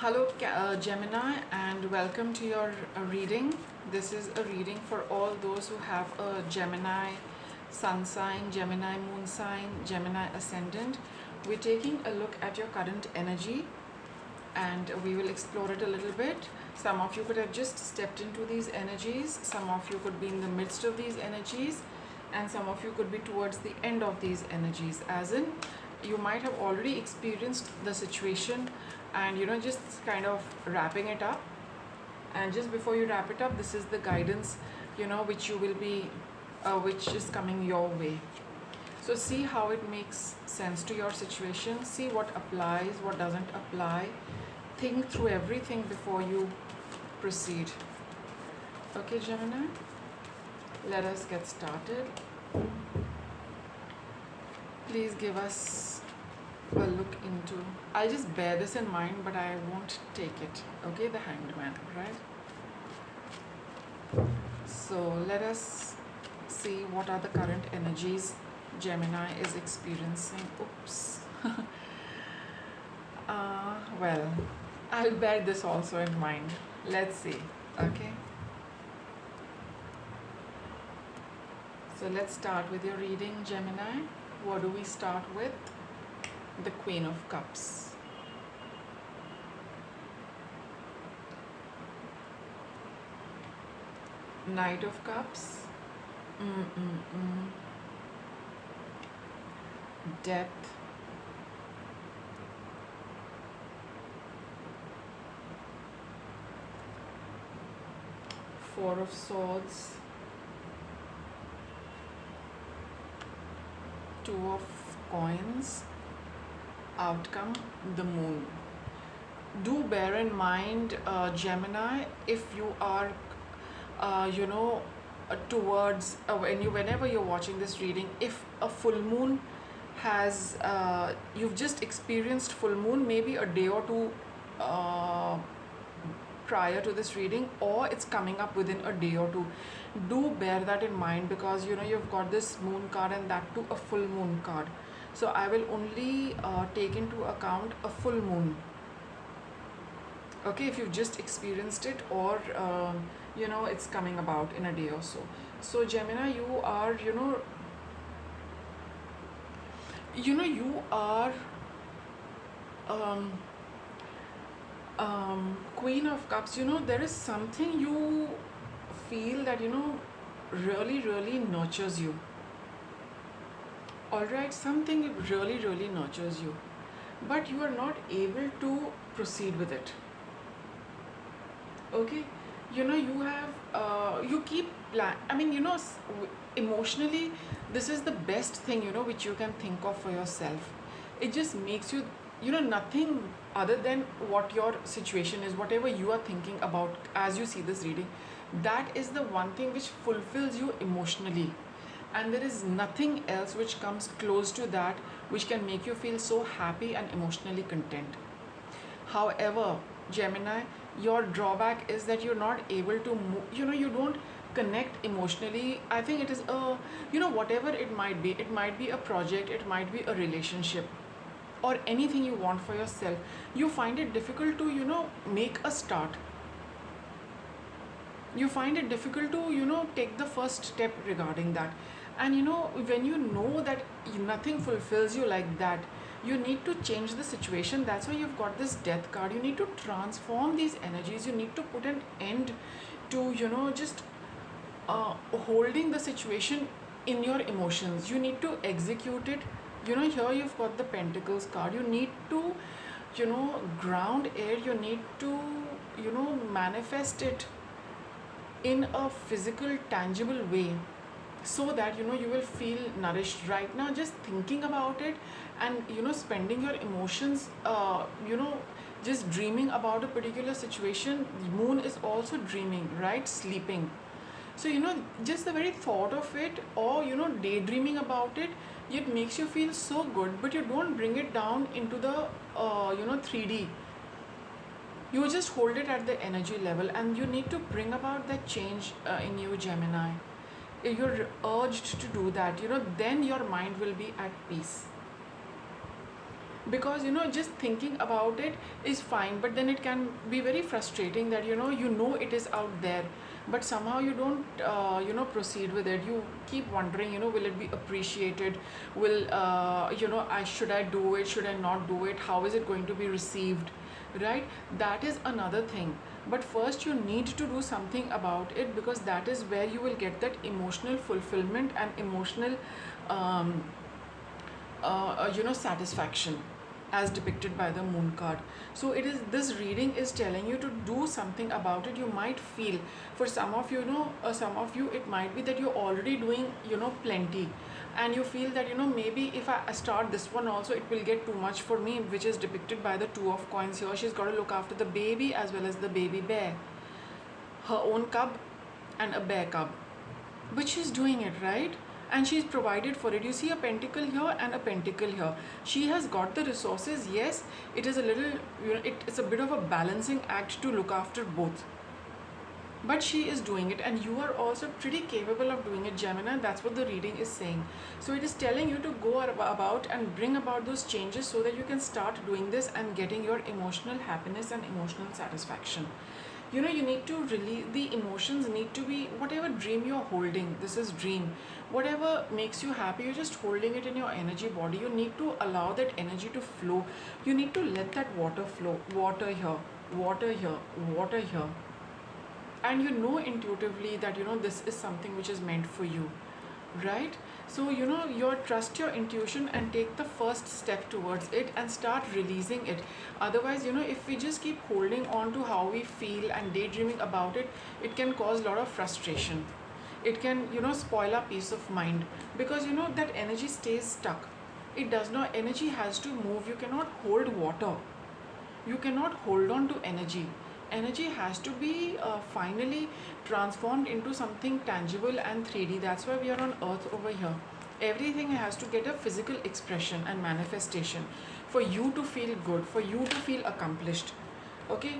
Hello, Gemini, and welcome to your reading. This is a reading for all those who have a Gemini sun sign, Gemini moon sign, Gemini ascendant. We're taking a look at your current energy and we will explore it a little bit. Some of you could have just stepped into these energies, some of you could be in the midst of these energies, and some of you could be towards the end of these energies, as in you might have already experienced the situation and just kind of wrapping it up. And just before you wrap it up, this is the guidance which you will be which is coming your way. So see how it makes sense to your situation, see what applies, what doesn't apply. Think through everything before you proceed. Okay, Gemini, let us get started. Please give us a look into, I'll just bear this in mind, but I won't take it. Okay, the Hanged Man, right? So let us see what are the current energies Gemini is experiencing. Oops. Well, I'll bear this also in mind. Let's see. Okay. So let's start with your reading, Gemini. What do we start with? The Queen of Cups. Knight of Cups. Death. Four of Swords. Two of Coins. Outcome, the Moon. Do bear in mind, Gemini, if you are towards whenever you're watching this reading, if a full moon has you've just experienced full moon maybe a day or two prior to this reading, or it's coming up within a day or two, do bear that in mind, because you've got this moon card and that too a full moon card. So I will only take into account a full moon. Okay, if you've just experienced it, or it's coming about in a day or so. So Gemini, you are Queen of Cups. There is something you feel that really nurtures you. All right, something really nurtures you, but you are not able to proceed with it. Okay, you have you keep emotionally, this is the best thing which you can think of for yourself. It just makes you nothing other than what your situation is, whatever you are thinking about as you see this reading, that is the one thing which fulfills you emotionally, and there is nothing else which comes close to that which can make you feel so happy and emotionally content. However, Gemini, your drawback is that you're not able to move, you don't connect emotionally. I think it is a whatever it might be a project, it might be a relationship, or anything you want for yourself, you find it difficult to make a start. You find it difficult to take the first step regarding that. And when you know that nothing fulfills you like that, you need to change the situation. That's why you've got this Death card. You need to transform these energies. You need to put an end to just holding the situation in your emotions. You need to execute it. Here you've got the Pentacles card. You need to ground it. You need to manifest it in a physical, tangible way, so that you will feel nourished. Right now, just thinking about it and spending your emotions just dreaming about a particular situation. Moon is also dreaming, right? Sleeping. So just the very thought of it, or daydreaming about it, it makes you feel so good, but you don't bring it down into the 3D. You just hold it at the energy level, and you need to bring about that change in you, Gemini. You're urged to do that, then your mind will be at peace. because just thinking about it is fine, but then it can be very frustrating that you know it is out there, but somehow you don't proceed with it. You keep wondering, will it be appreciated, will I should I do it, should I not do it, how is it going to be received, right? That is another thing. But first you need to do something about it, because that is where you will get that emotional fulfillment and emotional um, satisfaction, as depicted by the moon card. So it is, this reading is telling you to do something about it. You might feel, for some of you, some of you, it might be that you're already doing plenty, and you feel that maybe if I start this one also, it will get too much for me, which is depicted by the Two of Coins here. She's got to look after the baby as well as the baby bear, her own cub and a bear cub, but she's doing it, right? And she's provided for it. You see a pentacle here and a pentacle here. She has got the resources. Yes, it is a little, it's a bit of a balancing act to look after both, but she is doing it, and you are also pretty capable of doing it, Gemini. That's what the reading is saying. So it is telling you to go about and bring about those changes, so that you can start doing this and getting your emotional happiness and emotional satisfaction. You need to release the emotions, need to be whatever dream you're holding. This is dream, whatever makes you happy, you're just holding it in your energy body. You need to allow that energy to flow. You need to let that water flow. Water here, water here, water here, and intuitively that this is something which is meant for you, right? So you trust your intuition and take the first step towards it and start releasing it. Otherwise, if we just keep holding on to how we feel and daydreaming about it, it can cause a lot of frustration. It can spoil our peace of mind, because that energy stays stuck. It does not, energy has to move. You cannot hold water, you cannot hold on to energy. Energy has to be finally transformed into something tangible and 3D. That's why we are on earth over here. Everything has to get a physical expression and manifestation for you to feel good, for you to feel accomplished. Okay,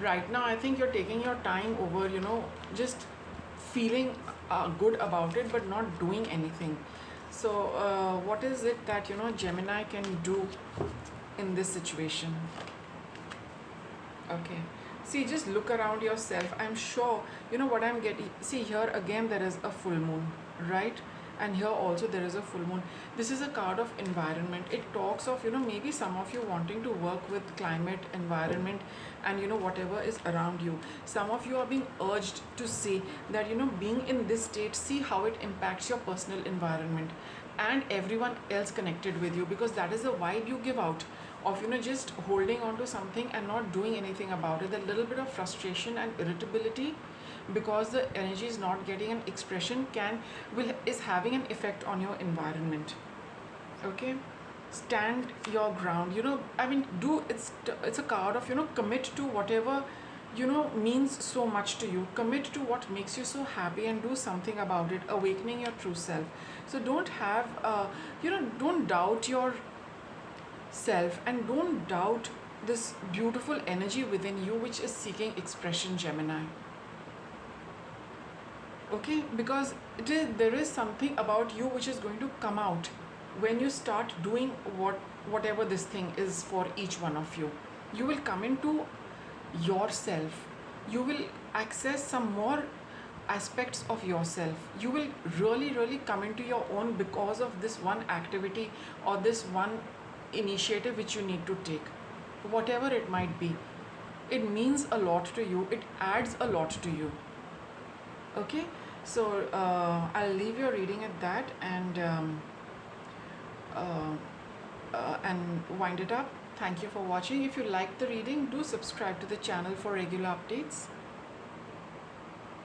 right now I think you're taking your time over just feeling good about it but not doing anything. So what is it that Gemini can do in this situation? Okay, see, just look around yourself. I'm sure what I'm getting. See, here again there is a full moon, right? And here also there is a full moon. This is a card of environment. It talks of maybe some of you wanting to work with climate, environment, and whatever is around you. Some of you are being urged to see that being in this state, see how it impacts your personal environment and everyone else connected with you, because that is the vibe you give out of just holding on to something and not doing anything about it. A little bit of frustration and irritability because the energy is not getting an expression is having an effect on your environment. Okay, stand your ground. I mean, it's a card of commit to whatever means so much to you. Commit to what makes you so happy and do something about it, awakening your true self. So don't have don't doubt your self, and don't doubt this beautiful energy within you which is seeking expression, Gemini. Okay, because there is something about you which is going to come out when you start doing whatever this thing is for each one of you. You will come into yourself. You will access some more aspects of yourself. You will really come into your own because of this one activity or this one initiative which you need to take, whatever it might be. It means a lot to you, it adds a lot to you. Okay, so I'll leave your reading at that, and wind it up. Thank you for watching. If you like the reading, do subscribe to the channel for regular updates.